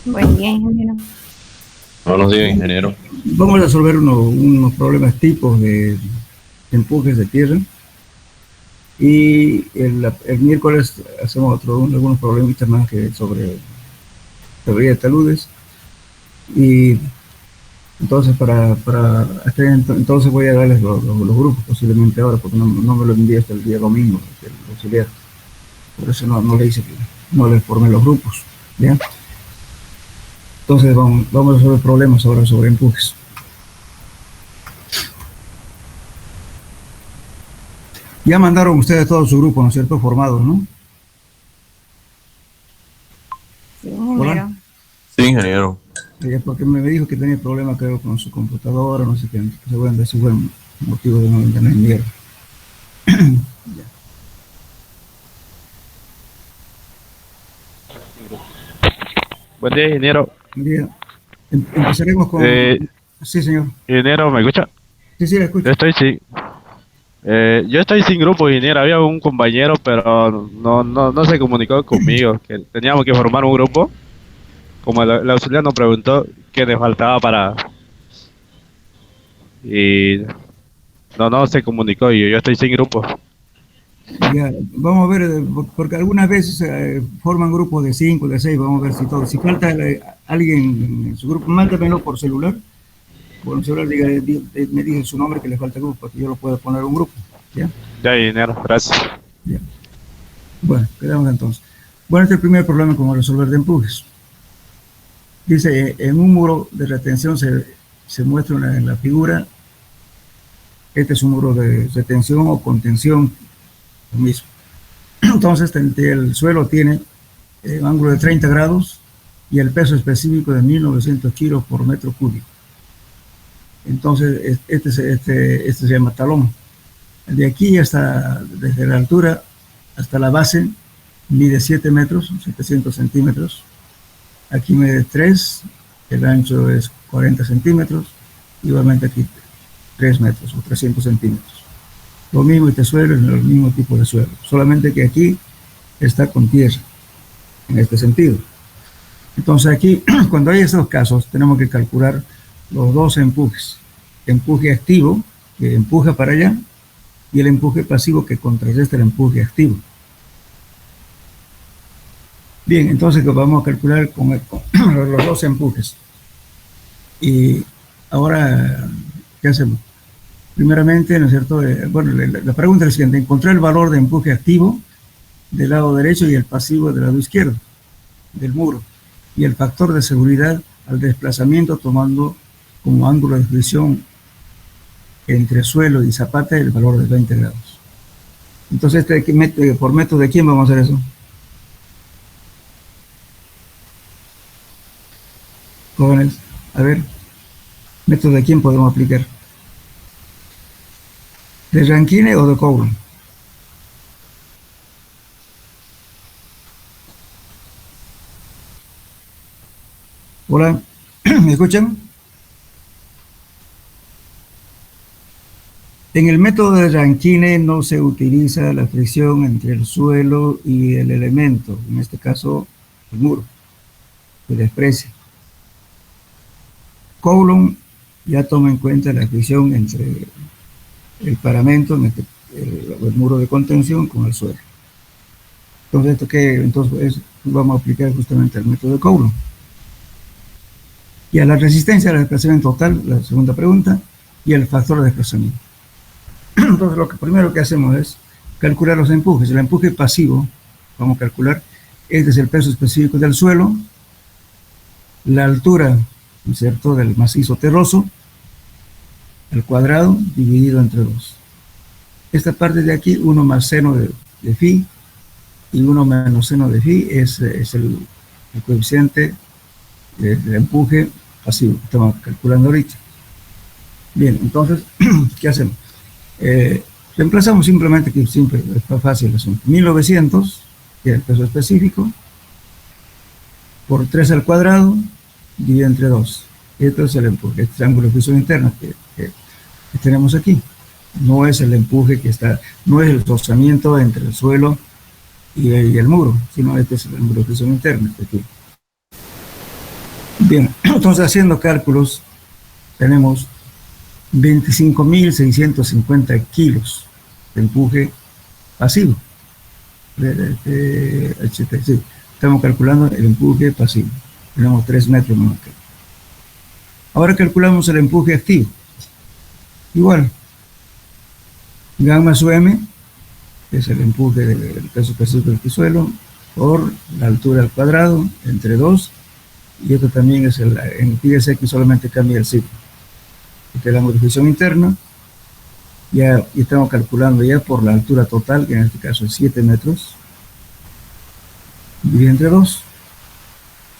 Buen día, ingeniero. Buenos días, ingeniero. Vamos a resolver unos problemas tipos de empujes de tierra y el miércoles hacemos algunos problemitas más que sobre teoría de taludes y entonces entonces voy a darles los grupos posiblemente ahora porque no me lo envié hasta el día domingo el auxiliar, por eso no le hice, no le formé los grupos, ¿ya? Entonces vamos a resolver problemas ahora sobre empujes. Ya mandaron ustedes todo su grupo, ¿no es cierto? Formados, ¿no? Sí, ingeniero. Hola. Sí, ingeniero. Porque me dijo que tenía problemas, creo, con su computadora, no sé qué, seguramente ese fue el motivo de no enviar. Buen día, ingeniero. Buen día. Empezaremos con... Sí, señor. Ingeniero, ¿me escucha? Sí, le escucho. Yo estoy sin grupo, ingeniero. Había un compañero, pero no se comunicó conmigo. Que teníamos que formar un grupo. Como el auxiliar nos preguntó qué le faltaba y no se comunicó y yo estoy sin grupo. Ya, vamos a ver, porque algunas veces forman grupos de 5, de 6, vamos a ver si falta alguien en su grupo, mándamelo por celular. Por celular me dice su nombre que le falta grupo, para que yo lo pueda poner un grupo. ¿Ya? Ya, ingeniero, gracias. Ya. Bueno, quedamos entonces. Bueno, este es el primer problema como resolver de empujes. Dice, en un muro de retención se muestra en la figura, este es un muro de retención o contención, lo mismo. Entonces, el suelo tiene un ángulo de 30 grados y el peso específico de 1900 kilos por metro cúbico. Entonces, este se llama talón. De aquí hasta, desde la altura hasta la base, mide 7 metros, 700 centímetros. Aquí mide 3, el ancho es 40 centímetros, igualmente aquí 3 metros o 300 centímetros. Lo mismo este suelo es el mismo tipo de suelo, solamente que aquí está con tierra, en este sentido. Entonces aquí, cuando hay estos casos, tenemos que calcular los dos empujes. Empuje activo, que empuja para allá, y el empuje pasivo, que contrarresta el empuje activo. Bien, entonces vamos a calcular con los dos empujes. Y ahora, ¿qué hacemos? Primeramente, ¿no es cierto? Bueno, la pregunta es la siguiente: encontrar el valor de empuje activo del lado derecho y el pasivo del lado izquierdo del muro, y el factor de seguridad al desplazamiento tomando como ángulo de fricción entre suelo y zapata el valor de 20 grados. Entonces, por método de quién vamos a hacer eso. Jóvenes, a ver, método de quién podemos aplicar. ¿De Rankine o de Coulomb? Hola, ¿me escuchan? En el método de Rankine no se utiliza la fricción entre el suelo y el elemento, en este caso el muro, se desprecia. Coulomb ya toma en cuenta la fricción entre el paramento, el muro de contención con el suelo. Entonces vamos a aplicar justamente el método de Coulomb. Y a la resistencia al desplazamiento total, la segunda pregunta, y el factor de desplazamiento. Entonces, lo primero que hacemos es calcular los empujes. El empuje pasivo, vamos a calcular, este es el peso específico del suelo, la altura, ¿no es cierto?, del macizo terroso, al cuadrado, dividido entre 2. Esta parte de aquí, 1 más seno de phi, y 1 menos seno de phi es el coeficiente del empuje pasivo que estamos calculando ahorita. Bien, entonces, ¿qué hacemos? Reemplazamos simplemente, que siempre es fácil el asunto. 1900, que es el peso específico, por 3 al cuadrado, dividido entre 2. Esto es el empuje, este ángulo de fricción interna que tenemos aquí. No es el empuje que está, no es el rozamiento entre el suelo y el muro, sino este es el ángulo de fricción interna, este aquí. Bien, entonces haciendo cálculos, tenemos 25.650 kilos de empuje pasivo. Sí, estamos calculando el empuje pasivo. Tenemos 3 metros menos que. Ahora calculamos el empuje activo. Igual, gamma su m, que es el empuje del peso específico del suelo, por la altura al cuadrado, entre 2, y esto también es en pi x solamente cambia el signo. Esta es la modificación interna, ya y estamos calculando ya por la altura total, que en este caso es 7 metros, dividido entre 2.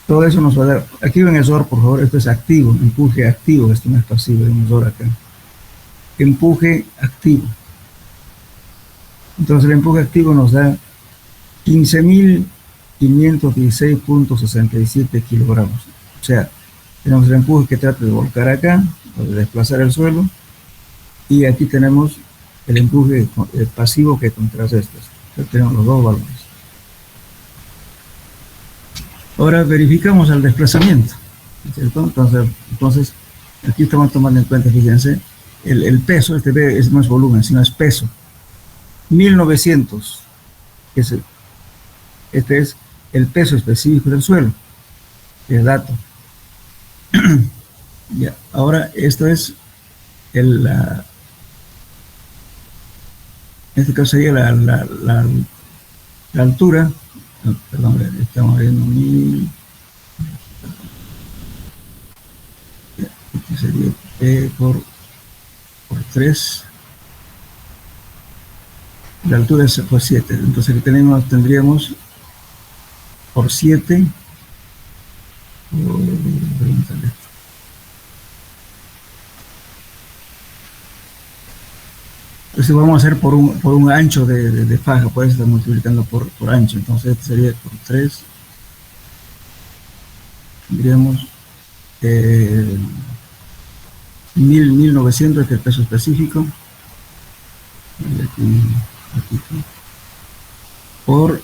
Todo eso nos va a dar, aquí ven el SOR, por favor, esto es activo, empuje activo, esto no es pasivo, hay un SOR acá. Empuje activo. Entonces el empuje activo nos da 15.516.67 kilogramos. O sea, tenemos el empuje que trata de volcar acá, o de desplazar el suelo, y aquí tenemos el empuje pasivo que contrarresta esto. Entonces tenemos los dos valores. Ahora verificamos el desplazamiento, ¿cierto? Entonces, aquí estamos tomando en cuenta, fíjense, el peso, este no es volumen, sino es peso. 1900, este es el peso específico del suelo, el dato. Ya, ahora esto es en este caso sería la altura, no, perdón, estamos viendo 1000, este sería P por 3, la altura es por 7, entonces tendríamos por 7, entonces vamos a hacer por un ancho de faja, por eso estamos multiplicando por ancho, entonces este sería por 3, tendríamos 1900, que es el peso específico, aquí, por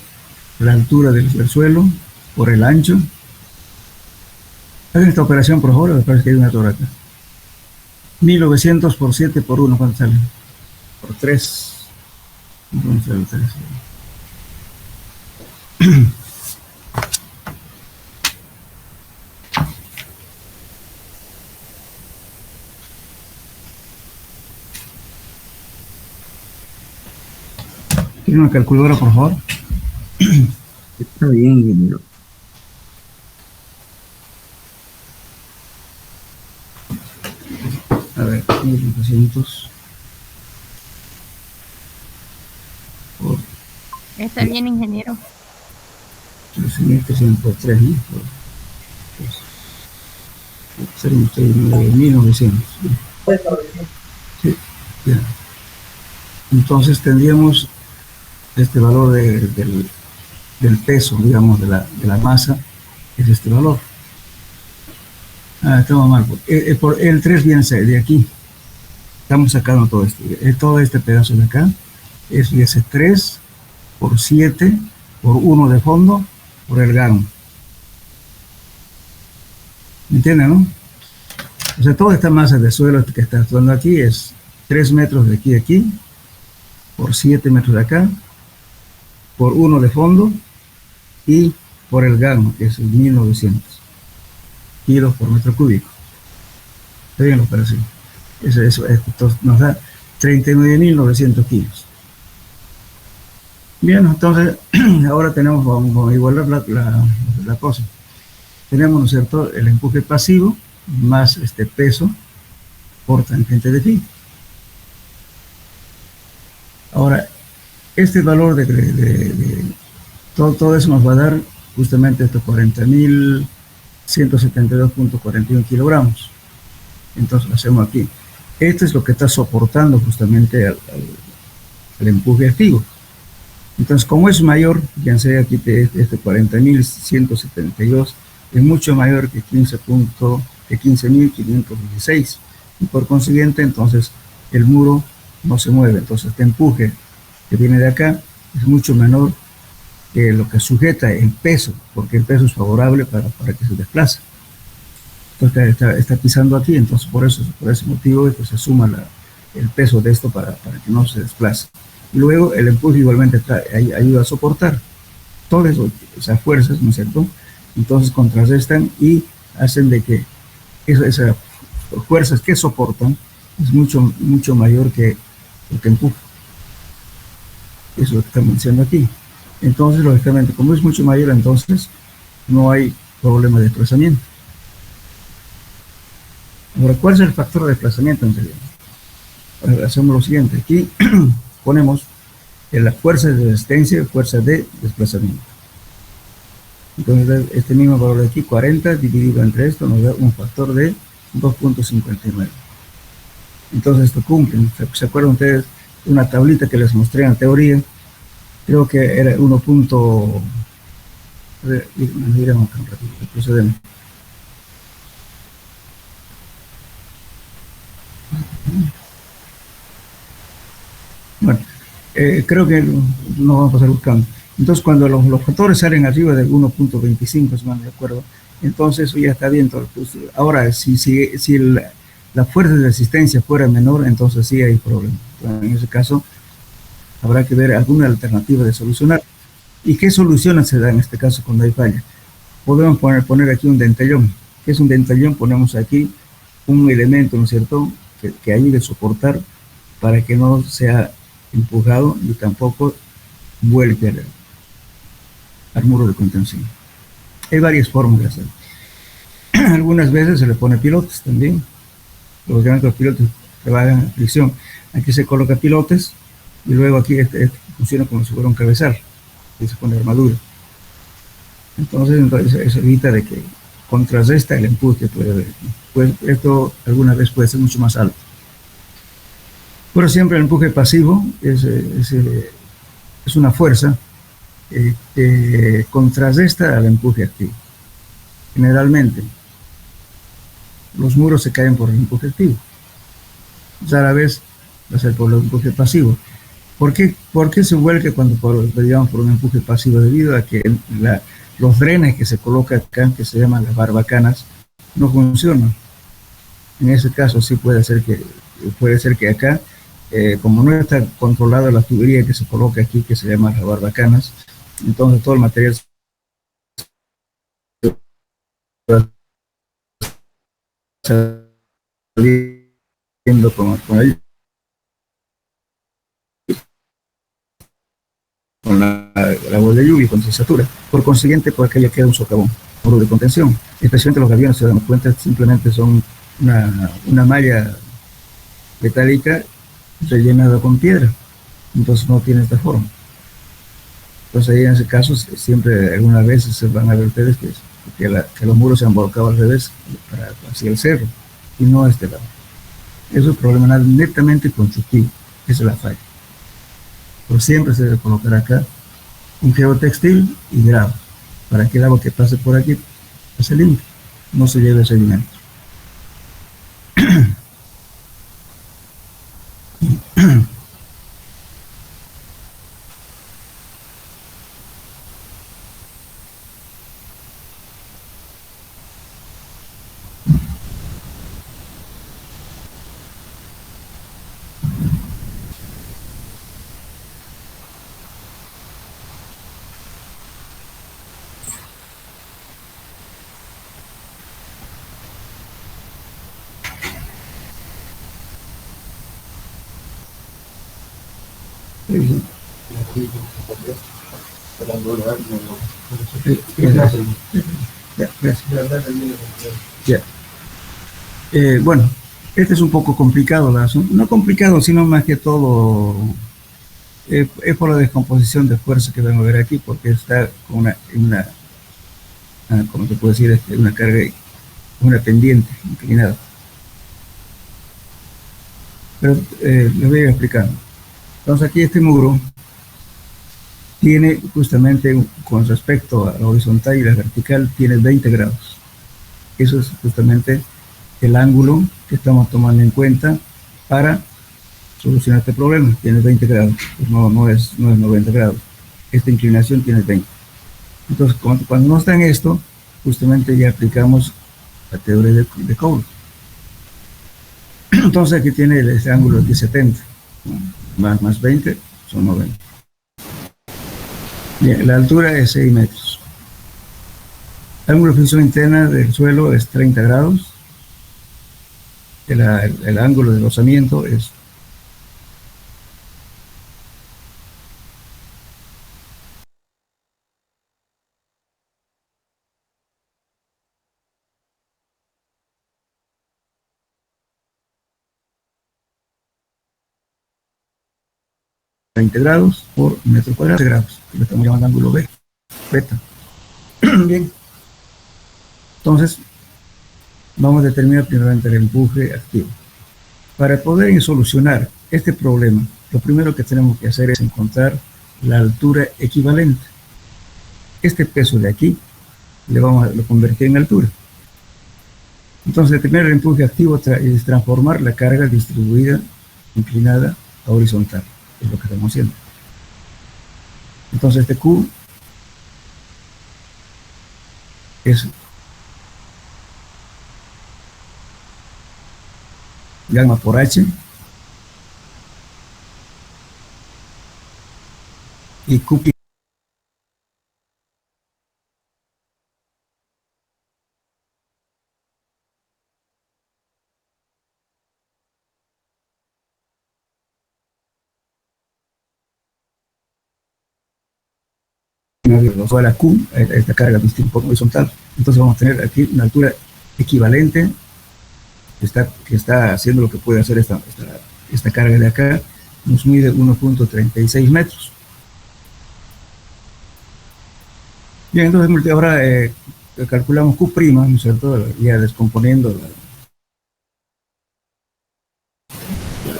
la altura del suelo, por el ancho. Hagan esta operación, por favor, me parece que hay una error acá. 1900 por 7 por 1, ¿cuánto sale? Por 3. Entonces, el 3. ¿Tiene una calculadora, por favor? Está bien, ingeniero. A ver, 1200 por Está bien, ingeniero. 13.300 por 3, ¿no? Serían 1900. Sí, ya. Entonces tendríamos este valor del peso, digamos, de la masa, es este valor. Estamos mal. Por el 3 viene de aquí. Estamos sacando todo este pedazo de acá. Es ese 3 por 7 por 1 de fondo por el gamma. ¿Me entienden, no? O sea, toda esta masa de suelo que está actuando aquí es 3 metros de aquí a aquí, por 7 metros de acá, por 1 de fondo y por el gamma, que es el 1900 kilos por metro cúbico. ¿Está bien la operación? Esto nos da 39.900 kilos. Bien, entonces ahora vamos a igualar la cosa. Tenemos, ¿no es cierto?, el empuje pasivo más este peso por tangente de phi. Ahora, este valor todo eso nos va a dar justamente estos 40.172.41 kilogramos. Entonces lo hacemos aquí. Esto es lo que está soportando justamente al empuje activo. Entonces, como es mayor, fíjense aquí este 40.172 es mucho mayor que 15.516, y por consiguiente, entonces, el muro no se mueve. Entonces, este empuje que viene de acá es mucho menor que lo que sujeta el peso, porque el peso es favorable para que se desplace. Entonces está pisando aquí, entonces por ese motivo pues, se suma el peso de esto para que no se desplace. Y luego el empuje igualmente ayuda a soportar todas esas fuerzas, ¿no es cierto? Entonces contrarrestan y hacen de que esas fuerzas que soportan es mucho mayor que lo que empuja. Eso es lo que estamos diciendo aquí. Entonces, lógicamente, como es mucho mayor, entonces no hay problema de desplazamiento. Ahora, ¿cuál es el factor de desplazamiento en realidad? Ahora, hacemos lo siguiente. Aquí ponemos la fuerza de resistencia y fuerza de desplazamiento. Entonces, este mismo valor de aquí, 40, dividido entre esto, nos da un factor de 2.59. Entonces, esto cumple. ¿Se acuerdan ustedes de una tablita que les mostré en la teoría? Creo que era 1. Miremos tan rápido, procedemos. Bueno, creo que no vamos a pasar buscando. Entonces, cuando los factores salen arriba de 1.25, si mal no recuerdo, entonces eso ya está bien. Pues, ahora, si la fuerza de resistencia fuera menor, entonces sí hay problema. Bueno, en ese caso, habrá que ver alguna alternativa de solucionar. ¿Y qué soluciones se da en este caso cuando hay falla? Podemos poner aquí un dentellón. ¿Qué es un dentellón? Ponemos aquí un elemento, ¿no es cierto?, que ayude a soportar para que no sea empujado y tampoco vuelque al muro de contención. Hay varias fórmulas. Algunas veces se le pone pilotes también. Lógicamente los pilotes trabajan en fricción. Aquí se coloca pilotes y luego aquí este funciona como si fuera un cabezal y se pone armadura. Entonces eso evita de que contrarresta el empuje que puede haber. Pues esto alguna vez puede ser mucho más alto. Pero siempre el empuje pasivo es una fuerza que contrarresta al empuje activo. Generalmente, los muros se caen por el empuje activo. Rara vez va a ser por el empuje pasivo. ¿Por qué se vuelca cuando por un empuje pasivo? Debido a que los drenes que se colocan acá, que se llaman las barbacanas, no funcionan. En ese caso sí puede ser que acá, como no está controlada la tubería que se coloca aquí, que se llama las barbacanas, entonces todo el material saliendo con la agua de lluvia y con satura. Por consiguiente, por acá ya queda un socavón, muro de contención. Especialmente los aviones, se dan cuenta, simplemente son una malla metálica rellenada con piedra. Entonces no tiene esta forma. Entonces ahí en ese caso, siempre algunas veces se van a ver ustedes que los muros se han volcado al revés hacia el cerro y no a este lado. Eso es un problema netamente constructivo. Esa es la falla. Pero siempre se debe colocar acá un geotextil y grava para que el agua que pase por aquí pase limpio, no se lleve sedimento. Bueno, este es un poco complicado, no complicado, sino más que todo es por la descomposición de fuerza que vamos a ver aquí, porque está con como te puedo decir, una carga, una pendiente inclinada. Pero les voy a ir explicando. Entonces aquí este muro tiene justamente, con respecto a la horizontal y la vertical, tiene 20 grados. Eso es justamente el ángulo que estamos tomando en cuenta para solucionar este problema. Tiene 20 grados, pues no es 90 grados. Esta inclinación tiene 20. Entonces, cuando no está en esto, justamente ya aplicamos la teoría de Cole. Entonces aquí tiene este ángulo de 70, más 20 son 90. Bien, la altura es 6 metros. El ángulo de fricción interna del suelo es 30 grados. El ángulo de rozamiento es 20 grados por metro cuadrado, 20 grados, que lo estamos llamando ángulo B, beta. Bien, entonces vamos a determinar primeramente el empuje activo. Para poder solucionar este problema, lo primero que tenemos que hacer es encontrar la altura equivalente. Este peso de aquí lo convertir en altura. Entonces, determinar el empuje activo es transformar la carga distribuida, inclinada a horizontal. Es lo que estamos haciendo. Entonces, este Q es gamma por H y Q toda la Q, esta carga distribuida horizontal. Entonces vamos a tener aquí una altura equivalente que está haciendo lo que puede hacer esta carga de acá. Nos mide 1.36 metros. Bien, entonces ahora calculamos Q', ¿no es cierto? Ya descomponiendo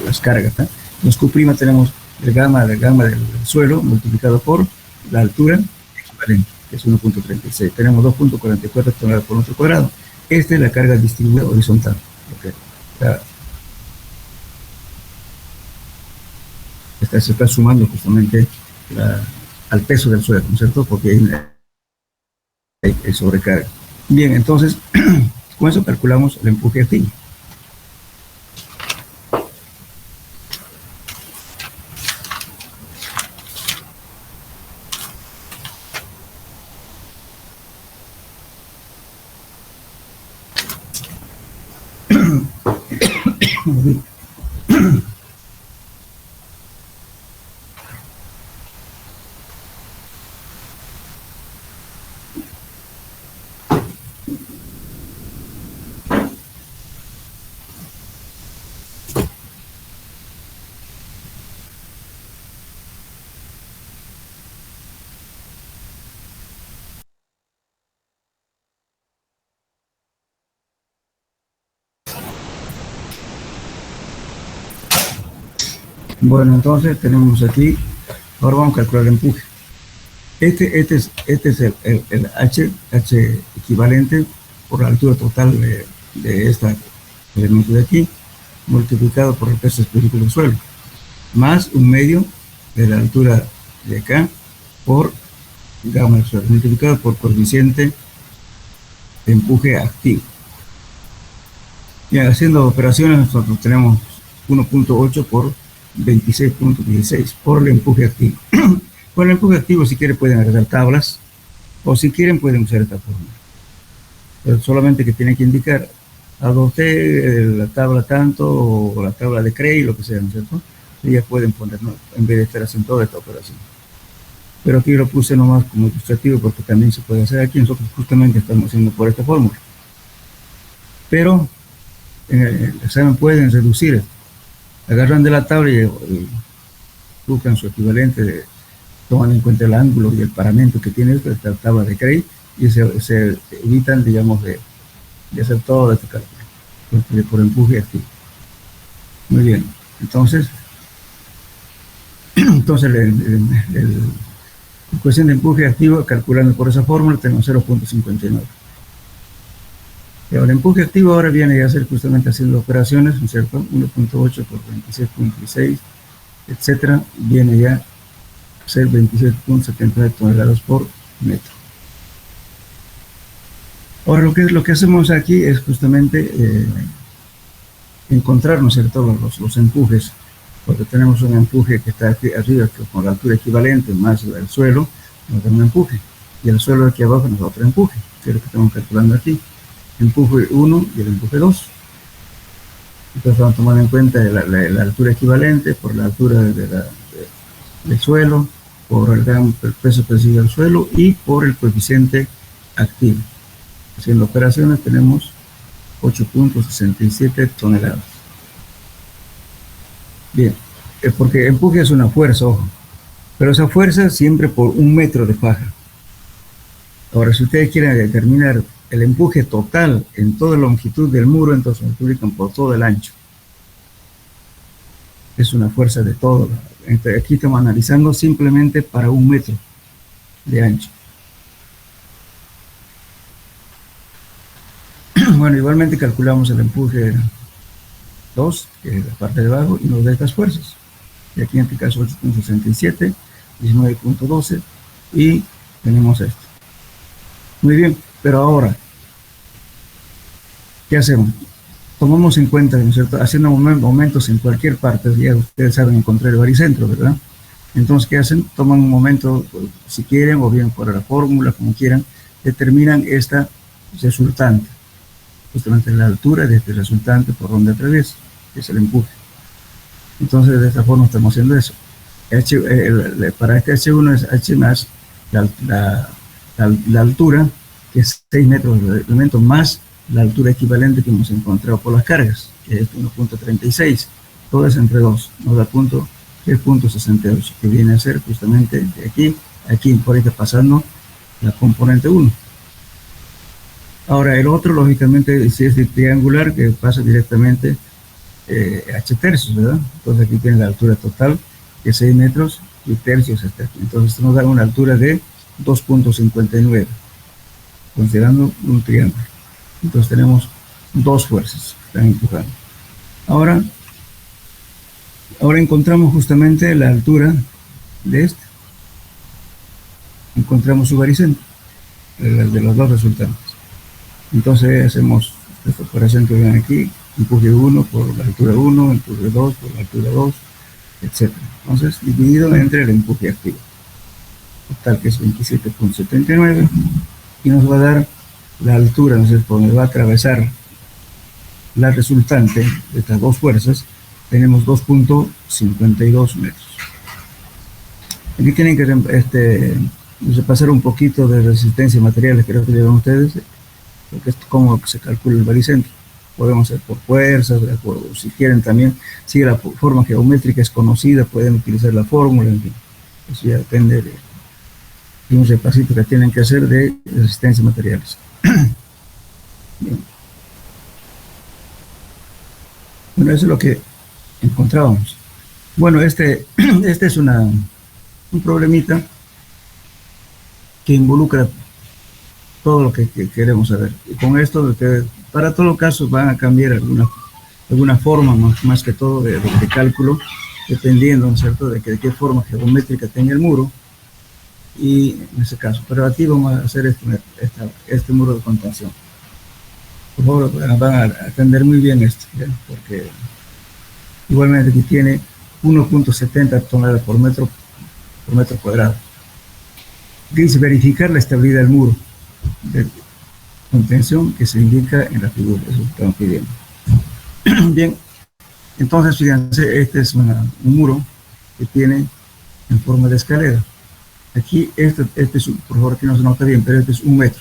las cargas, ¿no? Entonces Q' tenemos el gamma del suelo multiplicado por la altura equivalente, que es 1.36. Tenemos 2.44 toneladas por metro cuadrado. Esta es la carga distribuida horizontal. Okay. Se está sumando justamente al peso del suelo, ¿no es cierto? Porque hay sobrecarga. Bien, entonces, con eso calculamos el empuje activo. Bueno, entonces tenemos aquí, ahora vamos a calcular el empuje. Este es el H equivalente por la altura total de este elemento de aquí, multiplicado por el peso específico del suelo, más un medio de la altura de acá por gamma del suelo, multiplicado por coeficiente de empuje activo. Y haciendo operaciones, nosotros tenemos 1.8 por 26.16 por el empuje activo. Con el empuje activo, si quieren, pueden agregar tablas, o si quieren, pueden usar esta fórmula. Pero solamente que tienen que indicar, haga usted la tabla tanto, o la tabla de Cray, lo que sea, ¿no es cierto? Y ya pueden poner, ¿no?, en vez de estar haciendo toda esta operación. Pero aquí lo puse nomás como ilustrativo, porque también se puede hacer aquí. Nosotros justamente estamos haciendo por esta fórmula. Pero en el examen pueden reducir esto. Agarran de la tabla y buscan su equivalente, toman en cuenta el ángulo y el paramento que tiene esta tabla de Cray, y se evitan, digamos, de hacer todo este cálculo por empuje activo. Muy bien, entonces el coeficiente de empuje activo, calculando por esa fórmula, tenemos 0.59. El empuje activo ahora viene a ser justamente haciendo operaciones, ¿no es cierto? 1.8 por 26.6, etcétera, viene ya a ser 27.79 toneladas por metro. Ahora, lo que hacemos aquí es justamente encontrar, ¿no es cierto?, los empujes, porque tenemos un empuje que está aquí arriba que con la altura equivalente más el suelo, nos da un empuje, y el suelo aquí abajo nos da otro empuje, que es lo que estamos calculando aquí, empuje 1 y el empuje 2. Entonces vamos a tomar en cuenta la altura equivalente por la altura del suelo, por el peso percibido del suelo y por el coeficiente activo. Haciendo operaciones tenemos 8.67 toneladas. Bien, porque empuje es una fuerza, ojo, pero esa fuerza siempre por 1 metro de faja. Ahora, si ustedes quieren determinar el empuje total en toda la longitud del muro, entonces multiplican por todo el ancho. Es una fuerza de todo. Aquí estamos analizando simplemente para 1 metro de ancho. Bueno, igualmente calculamos el empuje 2, que es la parte de abajo, y nos da estas fuerzas. Y aquí en este caso 8.67, 19.12, y tenemos esto. Muy bien, pero ahora, ¿qué hacemos? Tomamos en cuenta, ¿no es cierto?, haciendo momentos en cualquier parte, ya ustedes saben encontrar el baricentro, ¿verdad? Entonces, ¿qué hacen? Toman un momento, si quieren, o bien por la fórmula, como quieran, determinan esta resultante, justamente la altura de este resultante por donde atraviesa, que es el empuje. Entonces, de esta forma estamos haciendo eso. Para este H1 es H más la altura, que es 6 metros de elemento, más la altura equivalente que hemos encontrado por las cargas, que es 1.36, todo es entre 2, nos da 3.68, que viene a ser justamente de aquí, por ahí pasando la componente 1. Ahora, el otro, lógicamente, si es de triangular, que pasa directamente H tercios, ¿verdad? Entonces aquí tiene la altura total, que es 6 metros, y tercios hasta aquí. Entonces nos da una altura de 2.59, considerando un triángulo. Entonces tenemos dos fuerzas que están empujando. Ahora encontramos justamente la altura de este. Encontramos su baricentro, de los dos resultantes. Entonces hacemos esta operación que ven aquí, empuje 1 por la altura 1, empuje 2 por la altura 2, etc. Entonces, dividido entre el empuje activo. Total que es 27.79 y nos va a dar la altura, no sé, por donde va a atravesar la resultante de estas dos fuerzas, tenemos 2.52 metros. Aquí tienen que repasar un poquito de resistencia a materiales, creo que llevan ustedes, porque es como se calcula el baricentro. Podemos hacer por fuerzas, o si quieren también, si la forma geométrica es conocida, pueden utilizar la fórmula, en fin. Eso ya depende de un repasito que tienen que hacer de resistencia a materiales. Bien. Bueno, eso es lo que encontrábamos. Bueno, este es un problemita que involucra todo lo que queremos saber. Y con esto, para todos los casos van a cambiar alguna forma, más que todo de cálculo, dependiendo, ¿no es cierto?, de qué forma geométrica tenga el muro. Y en ese caso, pero aquí vamos a hacer este muro de contención. Por favor, van a atender muy bien esto, ¿ya? Porque igualmente aquí tiene 1.70 toneladas por metro cuadrado. Dice verificar la estabilidad del muro de contención que se indica en la figura, eso estamos pidiendo. Bien, entonces fíjense, este es un muro que tiene en forma de escalera. Aquí, este es, por favor, que no se nota bien, pero este es 1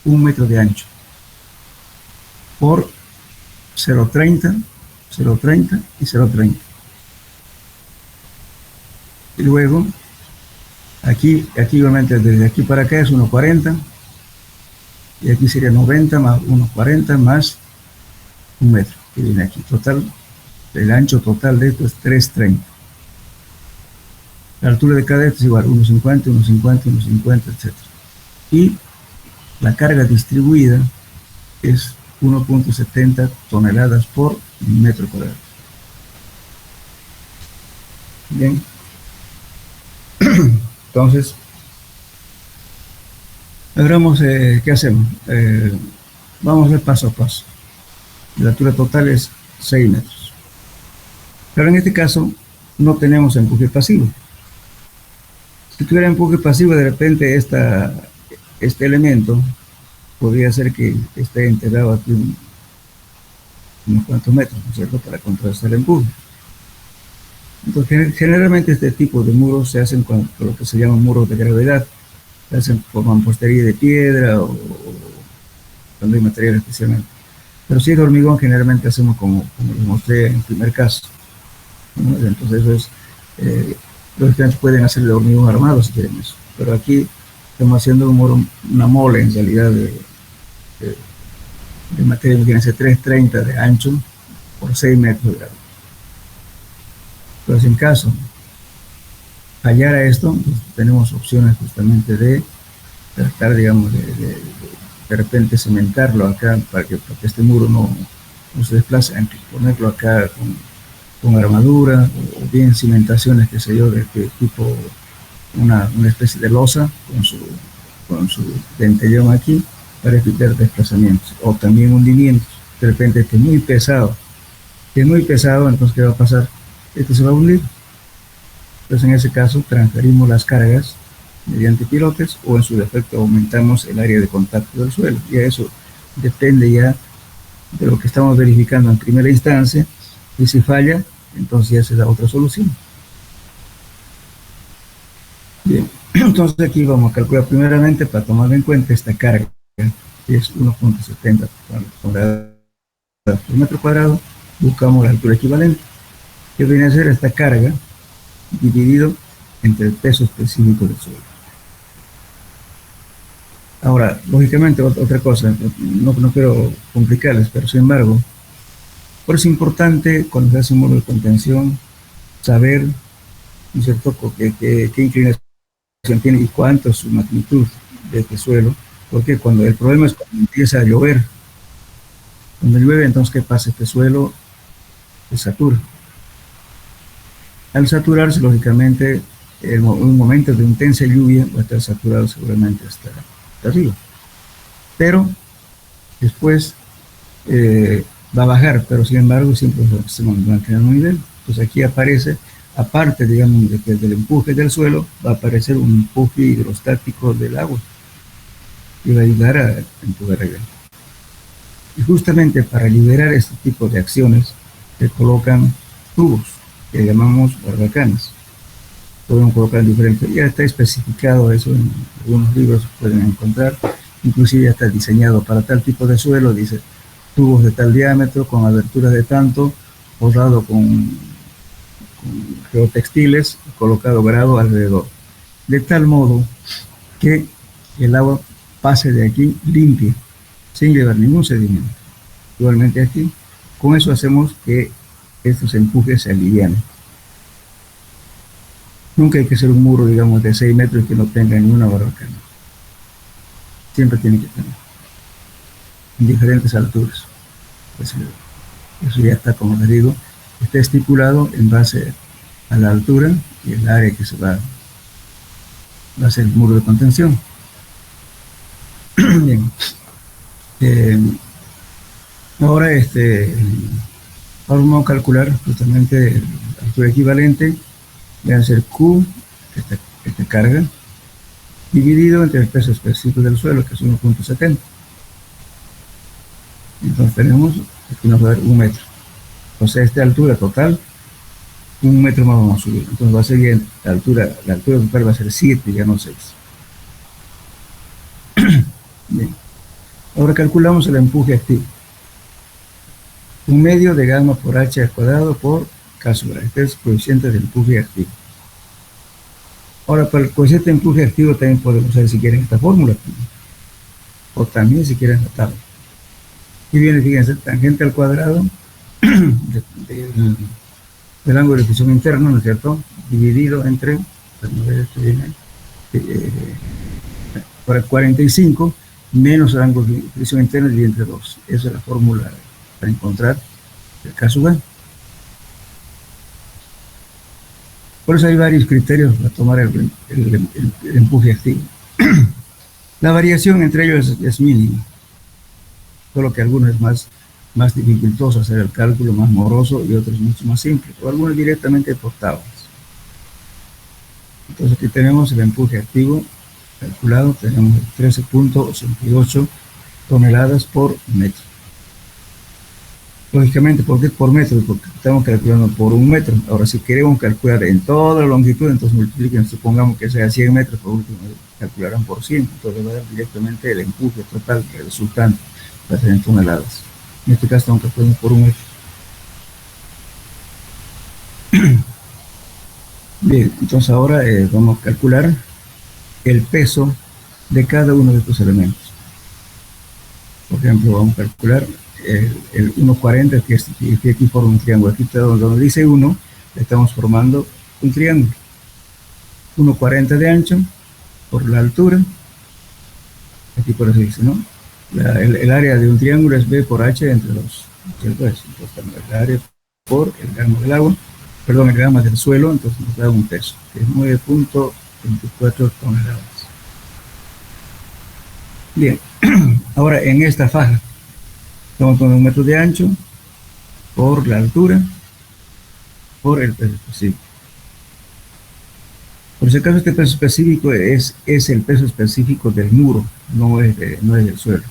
metro de ancho por 0.30, 0.30 y 0.30. Y luego, aquí igualmente desde aquí para acá es 1.40, y aquí sería 90 más 1.40 más 1 metro, que viene aquí. Total, el ancho total de esto es 3.30. La altura de cada es igual, 1.50, 1.50, 1.50, etc. Y la carga distribuida es 1.70 toneladas por metro cuadrado. Bien. Entonces, Ahora vamos, ¿qué hacemos? Vamos a ver paso a paso. La altura total es 6 metros. Pero en este caso no tenemos empuje pasivo. Si tuviera empuje pasivo, de repente este elemento podría ser que esté enterrado aquí unos cuantos metros, ¿no es cierto?, para contrarrestar el empuje. Entonces, generalmente este tipo de muros se hacen con lo que se llaman muros de gravedad, se hacen con mampostería de piedra o cuando hay material especialmente. Pero si es de hormigón, generalmente hacemos como les mostré en el primer caso, ¿no? Entonces eso es, los estudiantes pueden hacer de hormigón armado si quieren eso. Pero aquí estamos haciendo un muro, una mole en realidad de material que tiene 330 de ancho por 6 metros de grado. Entonces, en caso fallara esto, pues tenemos opciones justamente de tratar, digamos, de repente cementarlo acá para que este muro no se desplace, ponerlo acá con armadura o bien cimentaciones, qué sé yo, de tipo una especie de losa con su dentellón aquí para evitar desplazamientos, o también hundimientos. De repente que es muy pesado, entonces ¿qué va a pasar? Este se va a hundir. Entonces en ese caso transferimos las cargas mediante pilotes o en su defecto aumentamos el área de contacto del suelo. Y eso depende ya de lo que estamos verificando en primera instancia, y si falla, entonces ya se da otra solución. Bien, entonces aquí vamos a calcular primeramente, para tomar en cuenta esta carga, que es 1.70 toneladas por metro cuadrado, buscamos la altura equivalente, que viene a ser esta carga dividido entre el peso específico del suelo. Ahora, lógicamente, otra cosa, no quiero complicarles, pero sin embargo, por eso es importante cuando se hace un muro de contención saber, ¿no es cierto?, qué inclinación tiene y cuánto es su magnitud de este suelo, porque cuando el problema es cuando empieza a llover, cuando llueve, entonces ¿qué pasa? Este suelo se satura. Al saturarse, lógicamente, en un momento de intensa lluvia va a estar saturado seguramente hasta arriba, pero después va a bajar, pero sin embargo siempre se mantiene en un nivel. Entonces aquí aparece, aparte, digamos, del empuje del suelo, va a aparecer un empuje hidrostático del agua y va a ayudar a empujar arriba. Y justamente para liberar este tipo de acciones se colocan tubos que llamamos barbacanas. Podemos colocar diferentes, ya está especificado eso en algunos libros, pueden encontrar, inclusive ya está diseñado para tal tipo de suelo, dice tubos de tal diámetro, con abertura de tanto, forrado con geotextiles, colocado grado alrededor, de tal modo que el agua pase de aquí limpia, sin llevar ningún sedimento. Igualmente aquí, con eso hacemos que estos empujes se alivianen. Nunca hay que hacer un muro, digamos, de 6 metros que no tenga ni una barbacana. Siempre tiene que tener, en diferentes alturas. Pues, eso ya está, como les digo, está estipulado en base a la altura y el área que se va a hacer el muro de contención. Bien. Ahora vamos a calcular justamente la altura equivalente. Va a ser Q, esta carga, dividido entre el peso específico del suelo, que es 1.70. Entonces tenemos, aquí nos va a dar 1 metro. O sea, esta altura total, 1 metro más vamos a subir. Entonces va a ser bien, la altura total va a ser 7, ya no 6. Bien. Ahora calculamos el empuje activo. 1 medio de gamma por h al cuadrado por K sub A. Este es el coeficiente de empuje activo. Ahora, para el coeficiente de empuje activo también podemos usar, si quieren, esta fórmula. O también, si quieren, la tabla. Y viene, fíjense, tangente al cuadrado del ángulo de fricción interno, ¿no es cierto?, dividido entre, para 45 menos el ángulo de fricción interno dividido entre 2. Esa es la fórmula para encontrar el K sub A. Por eso hay varios criterios para tomar el empuje activo. La variación entre ellos es mínima, solo que algunos es más dificultoso hacer el cálculo, más moroso, y otros mucho más simple, o algunos directamente por tablas. Entonces aquí tenemos el empuje activo calculado, tenemos 13.88 toneladas por metro. Lógicamente, ¿por qué por metro? Porque estamos calculando por un metro. Ahora, si queremos calcular en toda la longitud, entonces multipliquen, supongamos que sea 100 metros, por último, calcularán por 100. Entonces va a dar directamente el empuje total, el resultante, va a ser en toneladas. En este caso estamos calculando por un metro. Bien, entonces ahora vamos a calcular el peso de cada uno de estos elementos. Por ejemplo, vamos a calcular el 1,40, que aquí forma un triángulo. Aquí donde dice 1, estamos formando un triángulo. 1,40 de ancho por la altura. Aquí por eso dice, ¿no? El área de un triángulo es B por H entre los. Entonces, el área por el gramo del agua, perdón, el gramo del suelo, entonces nos da un peso, que es 9.24 toneladas. Bien, ahora en esta faja, estamos tomando 1 metro de ancho por la altura, por el peso específico. Por si acaso, este peso específico es el peso específico del muro, no es del suelo,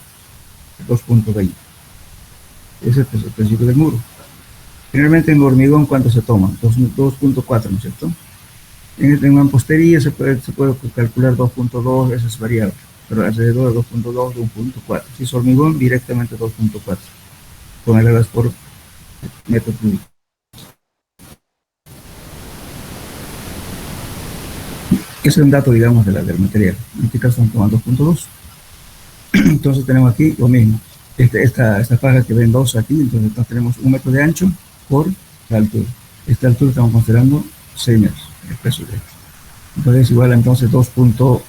2.20. Es el peso específico del muro. Generalmente en hormigón, ¿cuánto se toma? 2.4, ¿no es cierto? En mampostería se puede calcular 2.2, eso es variable, pero alrededor de 2.2, de 1.4. Si es hormigón, directamente 2.4 toneladas por metro cúbico. Ese es un dato, digamos, del material. En este caso estamos tomando 2.2. Entonces tenemos aquí lo mismo. Esta faja que ven 2 aquí, entonces tenemos 1 metro de ancho por la altura. Esta altura estamos considerando 6 metros, el peso de esto. Entonces es igual a entonces 2.20.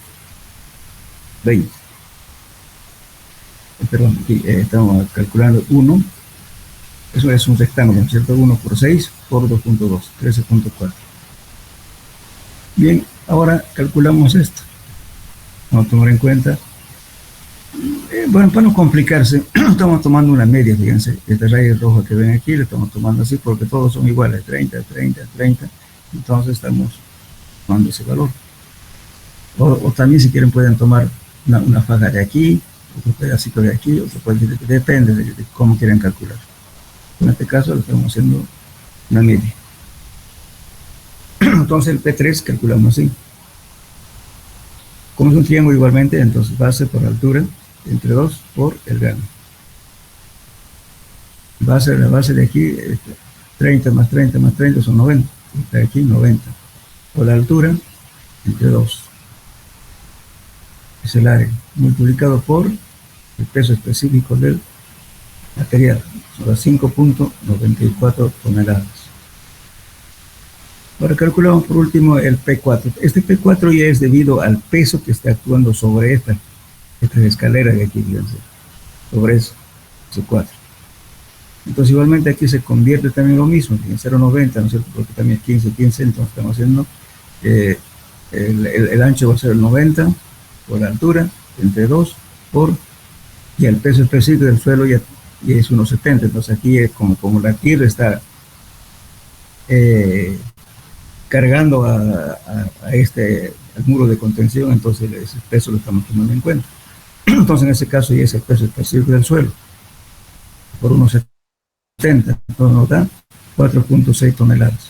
Perdón, aquí estamos calculando 1. Eso es un rectángulo, ¿cierto? 1 por 6 por 2.2, 13.4. Bien, ahora calculamos esto. Vamos a tomar en cuenta, bueno, para no complicarse, estamos tomando una media, fíjense, esta raya roja que ven aquí, la estamos tomando así porque todos son iguales, 30, 30, 30, entonces estamos tomando ese valor. O también si quieren pueden tomar una faja de aquí, otro pedacito de aquí, depende de cómo quieran calcular. En este caso lo estamos haciendo una media. Entonces el P3 calculamos así. Como es un triángulo igualmente, entonces base por altura, entre 2 por el grano. La base de aquí, 30 más 30 más 30 son 90. De aquí 90. Por la altura, entre 2. Es el área. Multiplicado por el peso específico del material. Son las 5.94 toneladas. Ahora calculamos por último el P4. Este P4 ya es debido al peso que está actuando sobre esta escalera de aquí, fíjense. Sobre eso, ese 4. Entonces igualmente aquí se convierte también lo mismo, en 0.90, ¿no es cierto? Porque también es 15, 15, entonces estamos haciendo, el ancho va a ser el 90 por la altura, entre 2 por, y el peso específico del suelo ya es 1.70, entonces aquí es como la tierra está cargando al muro de contención, entonces ese peso lo estamos tomando en cuenta. Entonces en ese caso ya es el peso específico del suelo, por 1.70. Entonces nos da 4.6 toneladas.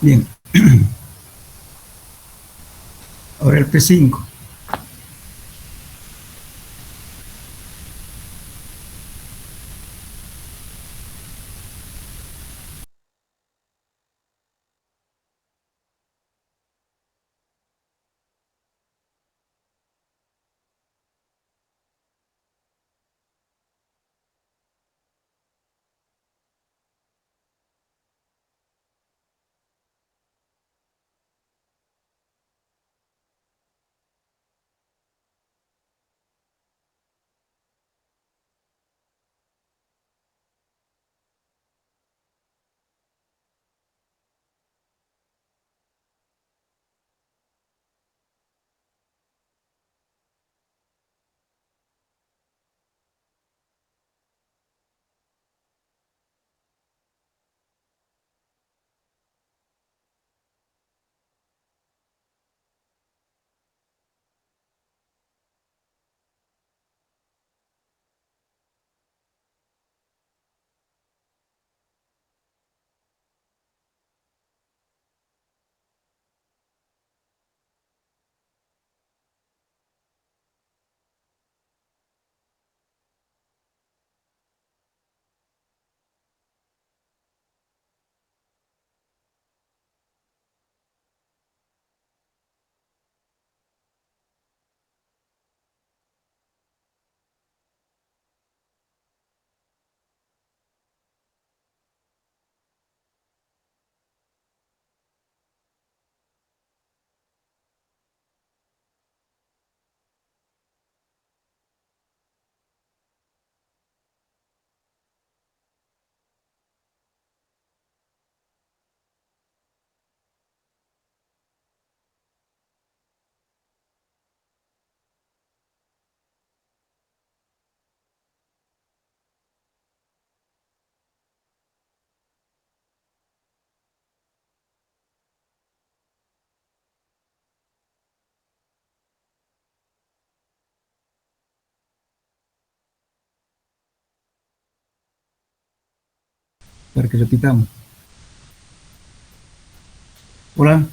Bien. Ahora el P5. para que repitamos. Hola,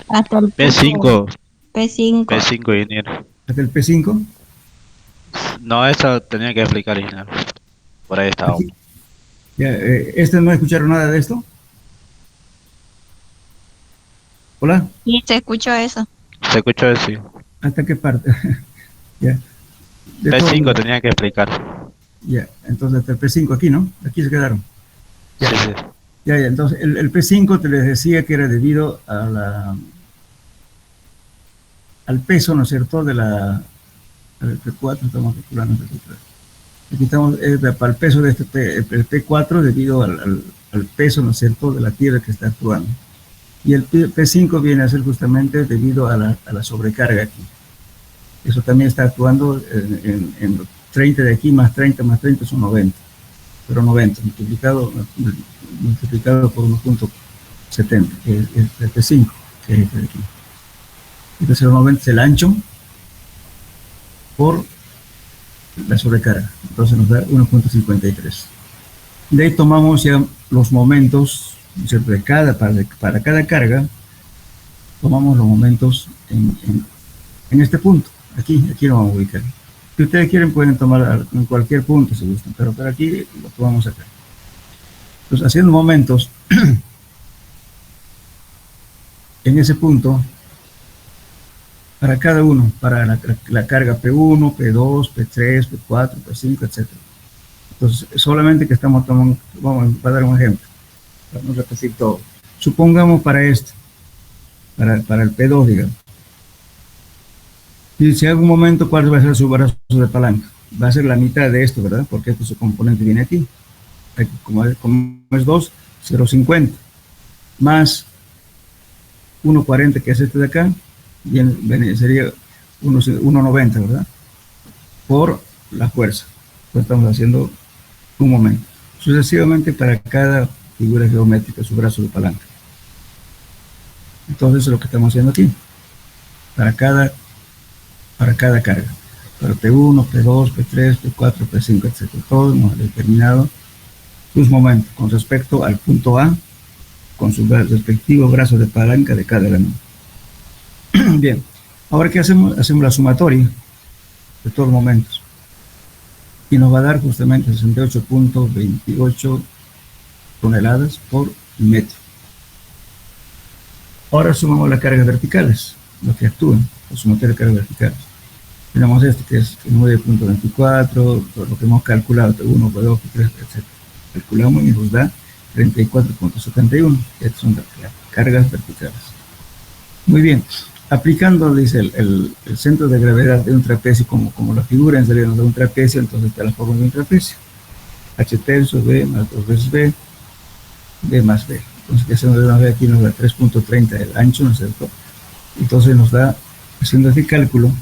Hasta el P5, P5. P5, ingeniero. hasta el P5. No, eso tenía que explicar, ingeniero. Por ahí estaba. Aquí, ya, ¿no escucharon nada de esto? Hola, Y se escuchó eso. Se escuchó decir. ¿hasta qué parte? Ya, de todo P5 modo, tenía que explicar. ya, entonces hasta el P5 aquí, ¿no? Aquí se quedaron. Sí, sí. Ya, entonces el P5 te les decía que era debido al peso, ¿no es cierto?, el P4, estamos calculando el P3. Aquí estamos, para el peso de el P4 debido al peso, ¿no es cierto?, de la Tierra que está actuando. Y el P5 viene a ser justamente debido a la sobrecarga aquí. Eso también está actuando en 30 de aquí, más 30 son 90. Pero 90 multiplicado por 1.70, que es el P5, que es este de aquí. Entonces el 90 es el ancho por la sobrecarga. Entonces nos da 1.53. De ahí tomamos ya los momentos, ¿cierto?, para cada carga, tomamos los momentos en este punto. Aquí lo vamos a ubicar. Si ustedes quieren, pueden tomar en cualquier punto si gustan, pero para aquí lo tomamos acá. Entonces, haciendo momentos en ese punto, para cada uno, para la carga P1, P2, P3, P4, P5, etc. Entonces, solamente que estamos tomando, vamos a dar un ejemplo, para no repetir todo. Supongamos para este, para el P2, digamos. Y si en algún momento, ¿cuál va a ser su brazo de palanca? Va a ser la mitad de esto, ¿verdad? Porque este su componente viene aquí. Como es 2, 0,50. Más 1,40, que es este de acá, sería 1,90, ¿verdad? Por la fuerza. Pues estamos haciendo un momento. Sucesivamente para cada figura geométrica, su brazo de palanca. Entonces es lo que estamos haciendo aquí. Para cada carga. Para P1, P2, P3, P4, P5, etc. Todos hemos determinado sus momentos con respecto al punto A, con su respectivo brazo de palanca de cada elemento. Bien, ahora ¿qué hacemos? Hacemos la sumatoria de todos los momentos. Y nos va a dar justamente 68.28 toneladas por metro. Ahora sumamos las cargas verticales, lo que actúan, la sumatoria de cargas verticales. Tenemos esto que es 9.24, lo que hemos calculado, P1, P2, P3, etc. Calculamos y nos da 34.71. Estas son las cargas verticales. Muy bien. Aplicando, dice, el centro de gravedad de un trapecio, como la figura en realidad nos da un trapecio, entonces está la forma de un trapecio. H tercio, B más 2 veces B, B más B. Entonces, que se nos da aquí, nos da 3.30 el ancho, ¿no es cierto? Entonces nos da, haciendo este cálculo,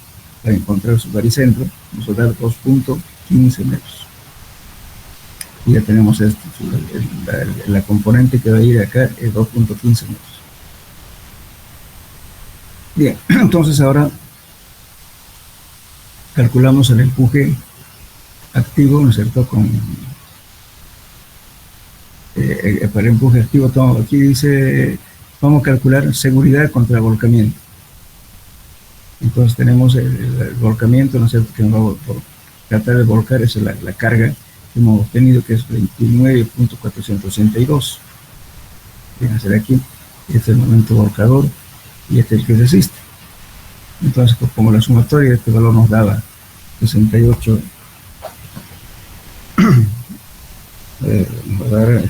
para encontrar su baricentro, nos va a dar 2.15 metros. Y ya tenemos esto, la componente que va a ir acá es 2.15 metros. Bien, entonces ahora calculamos el empuje activo, ¿no es cierto? Para el empuje activo, aquí dice, vamos a calcular seguridad contra volcamiento. Entonces tenemos el volcamiento, ¿no es cierto?, que nos va a tratar de volcar, esa es la carga que hemos obtenido, que es 29.462. Viene a ser aquí, este es el momento volcador y este es el que resiste. Entonces, como la sumatoria de este valor nos daba 68, nos va a dar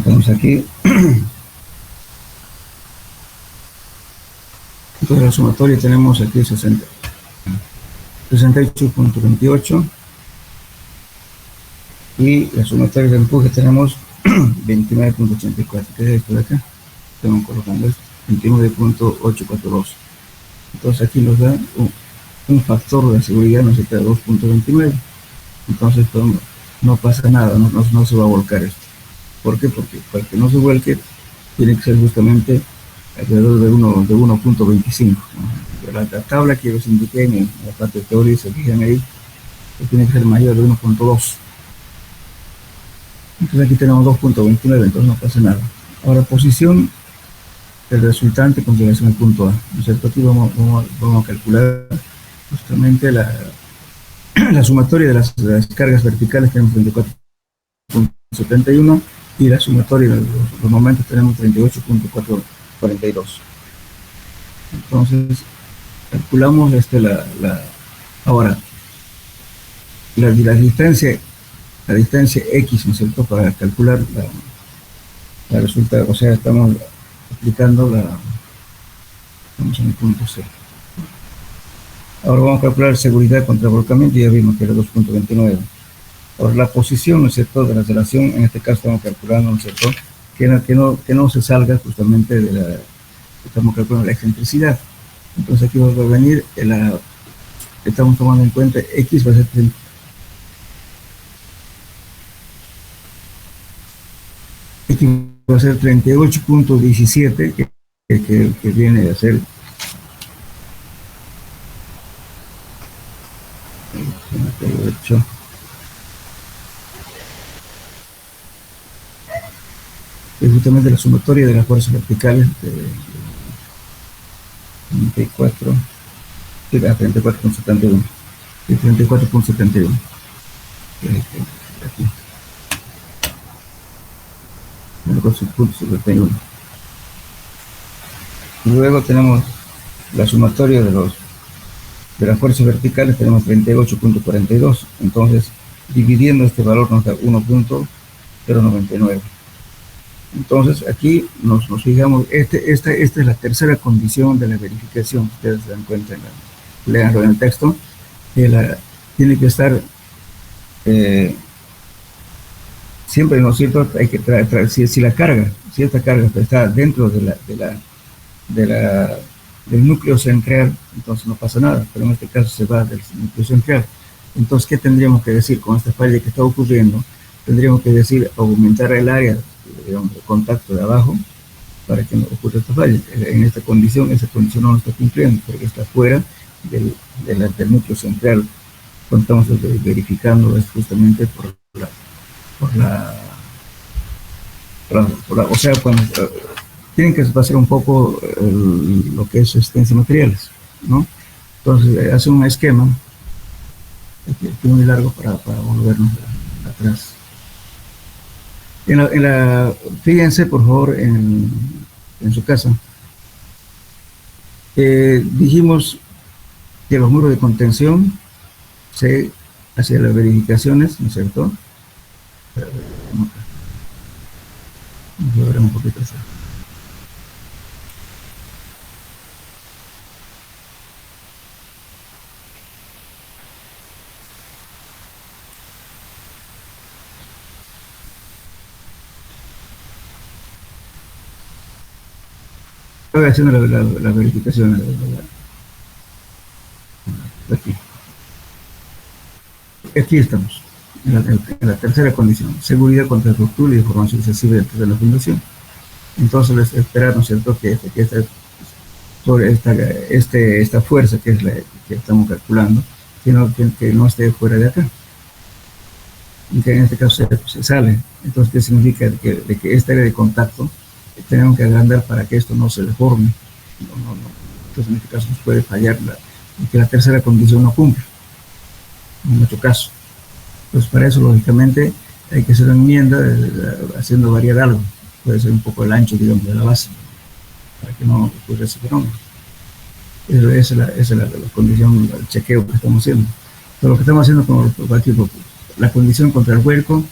estamos aquí. Entonces la sumatoria tenemos aquí 68.28 y la sumatoria de empuje tenemos 29.84, que es esto de acá. Estamos colocando esto, 29.842. Entonces aquí nos da un factor de seguridad, no sé qué, de 2.29. Entonces pues, no pasa nada, no se va a volcar esto. ¿Por qué? Porque para que no se vuelque tiene que ser justamente alrededor de 1.25. ¿No? La tabla que os indiqué en la parte de teoría, se fijan ahí, que tiene que ser mayor de 1.2. Entonces aquí tenemos 2.29, entonces no pasa nada. Ahora, posición del resultante con relación al punto A. ¿No es cierto? Aquí vamos a calcular justamente la sumatoria de las cargas verticales. Tenemos 34.71 y la sumatoria de los momentos tenemos 38.442. Entonces, calculamos ahora la distancia X, ¿no es cierto?, para calcular la resulta, o sea, estamos aplicando estamos en el punto C. Ahora vamos a calcular seguridad contra volcamiento y ya vimos que era 2.29. Ahora la posición, ¿no es cierto?, de la relación, en este caso estamos calculando, ¿no es cierto?, que no se salga justamente estamos calculando la excentricidad. Entonces aquí va a venir, estamos tomando en cuenta X va a ser va a ser 38.17, que viene a ser 38. Es justamente la sumatoria de las fuerzas verticales de 34, a 34.71 y 34.71. Aquí. 34.71. Luego tenemos la sumatoria de las fuerzas verticales, tenemos 38.42. Entonces, dividiendo este valor nos da 1.099. Entonces, aquí nos fijamos, esta es la tercera condición de la verificación. Ustedes se dan cuenta, leanlo en el texto, que tiene que estar siempre, ¿no es cierto?, hay que traer, si esta carga está dentro del núcleo central, entonces no pasa nada, pero en este caso se va del núcleo central. Entonces, ¿qué tendríamos que decir con esta falla que está ocurriendo? Tendríamos que decir aumentar el área, digamos, de contacto de abajo para que no ocurra esta falla. En esta condición, esa condición no está cumpliendo porque está fuera del núcleo central. Cuando estamos verificando es justamente o sea, cuando tienen que pasar un poco lo que es existencia de materiales, ¿no? Entonces hace un esquema que es muy largo para volvernos atrás. Fíjense por favor en su casa. Dijimos que los muros de contención se hacían las verificaciones, ¿no es cierto? Vamos a ver un poquito así. Estoy haciendo la verificación. Aquí estamos, en la tercera condición, seguridad contra ruptura y deformación excesiva dentro de la fundación. Entonces, esperar, ¿no es cierto?, que esta fuerza que es la que estamos calculando, que no esté fuera de acá, y que en este caso se sale. Entonces, ¿qué significa? De que esta área de contacto tenemos que agrandar para que esto no se deforme. Entonces, en este caso nos puede fallar y que la tercera condición no cumpla, en nuestro caso. Pues para eso, lógicamente, hay que hacer una enmienda haciendo variar algo. Puede ser un poco el ancho, digamos, de la base, para que no ocurra ese fenómeno. Esa es la condición, el chequeo que estamos haciendo. Pero lo que estamos haciendo con la condición contra el hueco,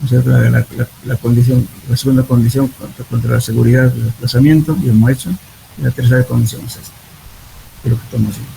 o sea, la segunda condición contra la seguridad del desplazamiento, y hemos hecho, y la tercera condición es esta, es lo que estamos haciendo.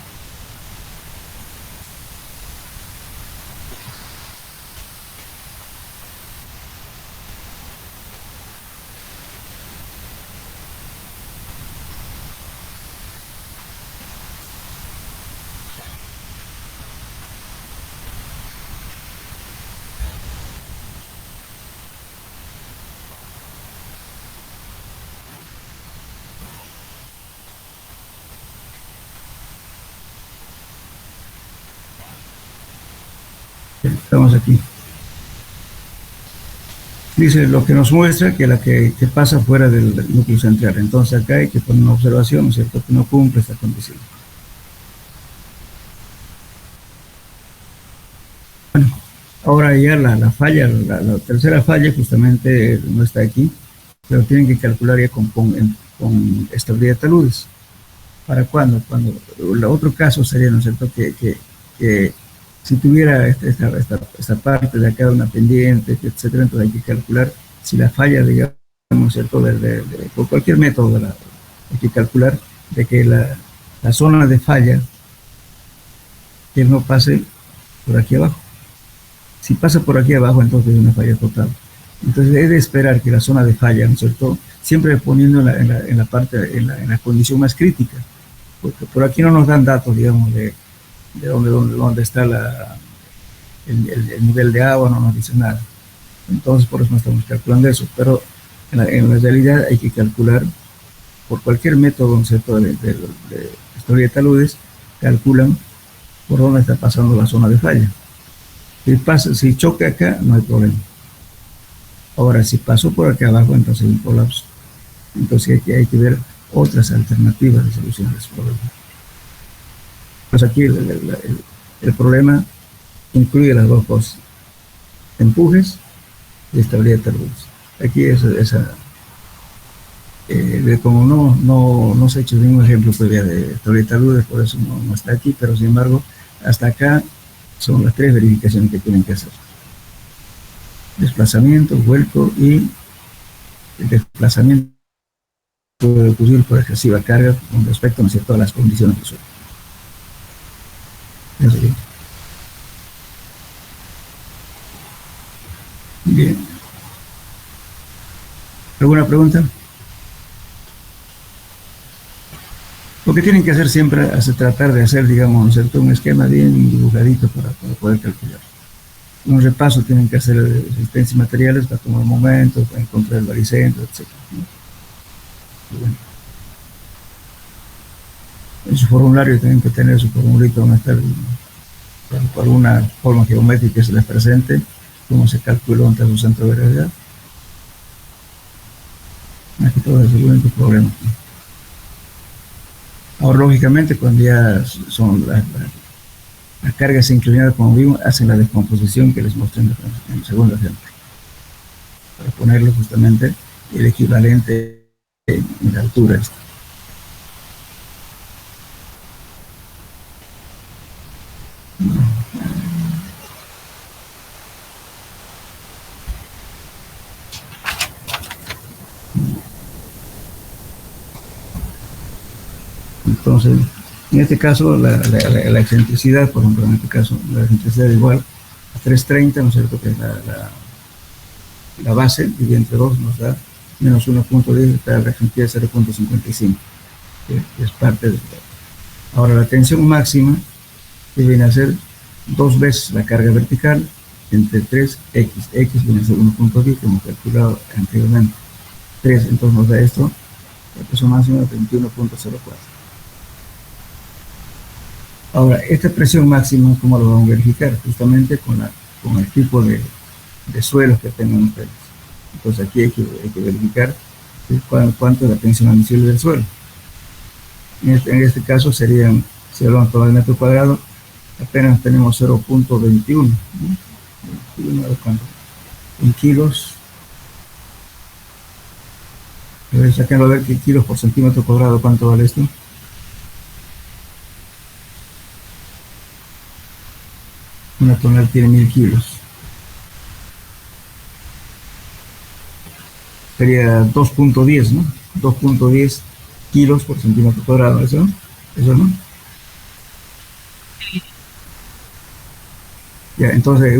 Estamos aquí. Dice lo que nos muestra que la que pasa fuera del núcleo central. Entonces acá hay que poner una observación, ¿no es cierto?, que no cumple esta condición. Bueno, ahora ya la falla, la tercera falla justamente no está aquí, pero tienen que calcular ya con estabilidad de taludes. ¿Para cuándo? Cuando el otro caso sería, ¿no es cierto?, que si tuviera esta parte de acá una pendiente, etcétera, entonces hay que calcular si la falla, digamos, ¿no es cierto?, por cualquier método, hay que calcular de que la zona de falla que no pase por aquí abajo. Si pasa por aquí abajo, entonces es una falla total. Entonces es de esperar que la zona de falla, ¿no es cierto?, siempre poniendo en la condición más crítica, porque por aquí no nos dan datos, digamos, de dónde está el nivel de agua, no nos dice nada. Entonces por eso no estamos calculando eso, pero en la realidad hay que calcular por cualquier método, ¿no es cierto?, de estabilidad de taludes, calculan por dónde está pasando la zona de falla. Si choca acá, no hay problema. Ahora, si pasó por acá abajo, entonces hay un colapso. Entonces hay que ver otras alternativas de solución de ese problema. Pues aquí el problema incluye las dos cosas: empujes y estabilidad de taludes. Aquí como no se ha hecho ningún ejemplo todavía de estabilidad de taludes, por eso no está aquí, pero sin embargo, hasta acá son las tres verificaciones que tienen que hacer: desplazamiento, vuelco y el desplazamiento puede ocurrir por excesiva carga con respecto, ¿no es cierto?, a las condiciones del suelo. Bien. ¿Alguna pregunta? Lo que tienen que hacer siempre es tratar de hacer, digamos, ¿no es cierto?, un esquema bien dibujadito para poder calcular. Un repaso tienen que hacer de resistencias y materiales para tomar momentos, para encontrar el baricentro, etc. Bueno. En su formulario tienen que tener su formulito donde está por alguna forma geométrica que se les presente, cómo se calculó ante su centro de gravedad. Aquí todo es el único problema. Ahora, lógicamente, cuando ya son las cargas inclinadas, como vimos, hacen la descomposición que les mostré en el segundo ejemplo, para ponerle justamente el equivalente en la altura. Entonces, en este caso, la excentricidad, por ejemplo, en este caso, la excentricidad igual a 330, ¿no es cierto?, que es la base, dividido entre 2 nos da menos 1.10, la excentricidad 0.55, que es parte de. Ahora, la tensión máxima, que viene a ser 2 veces la carga vertical entre 3x. X viene a ser 1.10, que hemos calculado anteriormente. 3, entonces nos da esto, la presión máxima de 21.04. Ahora, esta presión máxima, ¿cómo lo vamos a verificar? Justamente con el tipo de suelos que tengan ustedes. Entonces aquí hay que verificar cuánto es la tensión admisible del suelo. En este caso serían, si hablamos por el metro cuadrado, apenas tenemos 0.21, ¿no? En kilos. A ver, sáquenlo a ver qué kilos por centímetro cuadrado, ¿cuánto vale esto? Una tonelada tiene 1000 kilos. Sería 2.10, ¿no? 2.10 kilos por centímetro cuadrado, ¿eso no? Ya, entonces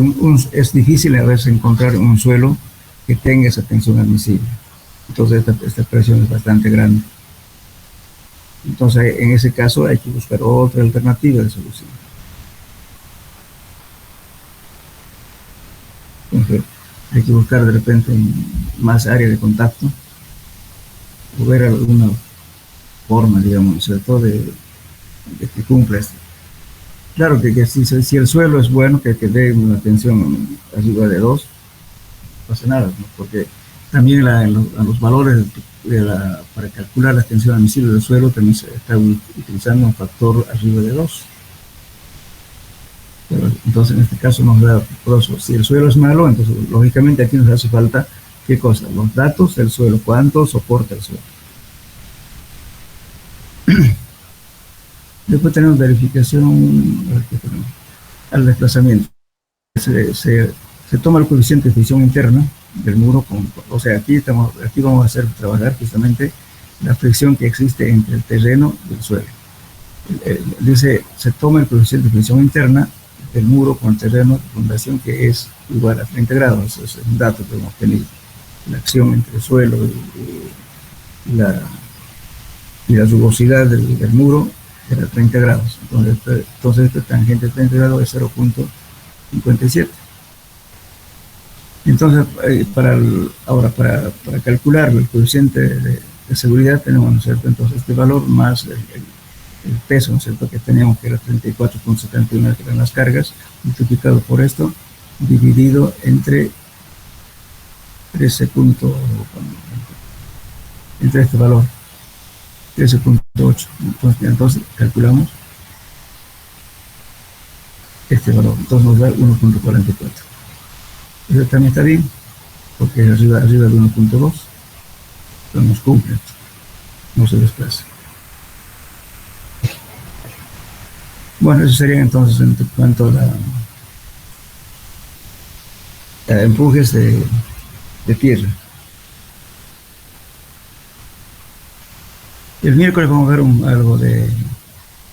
es difícil a veces encontrar un suelo que tenga esa tensión admisible. Entonces esta presión es bastante grande. Entonces en ese caso hay que buscar otra alternativa de solución. Entonces, hay que buscar de repente más área de contacto o ver alguna forma, digamos, sobre todo de que cumpla esto. Claro que si el suelo es bueno, que dé una tensión arriba de 2, no pasa nada, ¿no? Porque también a los valores para calcular la tensión admisible del suelo también se está utilizando un factor arriba de 2. Pero, entonces en este caso nos da poroso. Si el suelo es malo, entonces lógicamente aquí nos hace falta ¿qué cosa? Los datos del suelo, cuánto soporta el suelo. Después tenemos verificación al desplazamiento. Se toma el coeficiente de fricción interna del muro, o sea, aquí vamos a trabajar justamente la fricción que existe entre el terreno y el suelo. Dice, se toma el coeficiente de fricción interna del muro con el terreno de fundación que es igual a 30 grados. Eso es un dato que hemos tenido. La acción entre el suelo y la rugosidad del muro era 30 grados. Entonces esta tangente de 30 grados es 0.57. Entonces, ahora para calcular el coeficiente de seguridad tenemos, ¿no es cierto? Entonces este valor más el peso, ¿no es cierto?, que teníamos, que era 34.71, que eran las cargas, multiplicado por esto, dividido entre 13. Entre este valor, 13.8. Entonces calculamos este valor, entonces nos da 1.44. Eso también está bien, porque es arriba de 1.2, pero nos cumple, no se desplaza. Bueno, eso sería entonces en cuanto a empujes de tierra. El miércoles vamos a ver algo de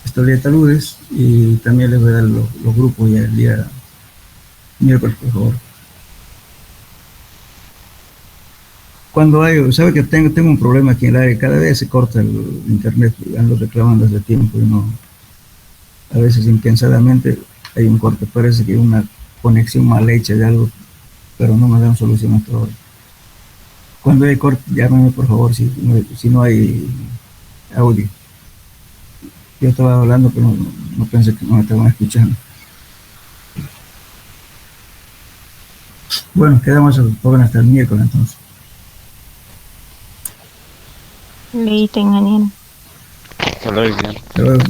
historia de taludes y también les voy a dar los grupos ya el día miércoles, por favor. Cuando sabe que tengo un problema aquí en el área, cada vez se corta el internet, ando reclamando desde tiempo y no, a veces impensadamente hay un corte, parece que hay una conexión mal hecha de algo, pero no me dan solución hasta ahora. Cuando hay corte, llámame por favor si no hay audio. Yo estaba hablando, pero no pensé que no me estaban escuchando. Bueno, quedamos hasta el miércoles entonces. Leí, tengan. Hasta luego. Hasta luego.